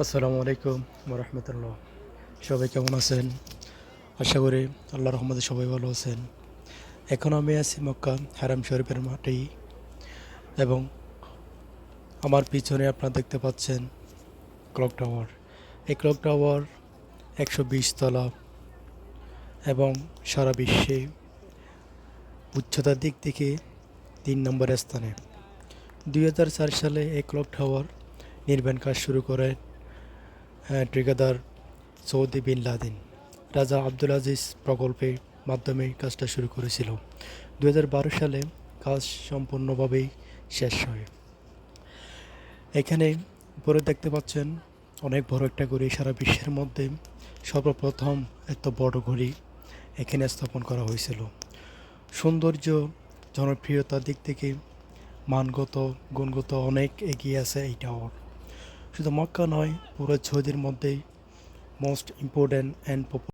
আসসালামু আলাইকুম রহমতুল্লাহ। সবাই কেমন আছেন? আশা করি আল্লাহর রহমতে সবাই ভালো আছেন। এখন আমি আছি মক্কা হারাম শরীফের মাঠেই, এবং আমার পিছনে আপনারা দেখতে পাচ্ছেন ক্লক টাওয়ার। এই ক্লক টাওয়ার 120 তলা এবং সারা বিশ্বে উচ্চতার দিক থেকে 3 নম্বর স্থানে। 2004 সালে এই ক্লক টাওয়ার নির্মাণ কাজ শুরু করেন ঠিকাদার সৌদি বিন লাদেন। রাজা আব্দুল আজিজ প্রকল্পের মাধ্যমে কাজটা শুরু করেছিল। 2012 সালে কাজ সম্পূর্ণভাবেই শেষ হয়। এখানে উপরে দেখতে পাচ্ছেন অনেক বড় একটা ঘড়ি। সারা বিশ্বের মধ্যে সর্বপ্রথম এত বড় ঘড়ি এখানে স্থাপন করা হয়েছিল। সৌন্দর্য, জনপ্রিয়তার দিক থেকে মানগত, গুণগত অনেক এগিয়ে আছে এই টাওয়ার। শুধু মক্কা নয়, পুরো সৌদির মধ্যেই মোস্ট ইম্পর্ট্যান্ট অ্যান্ড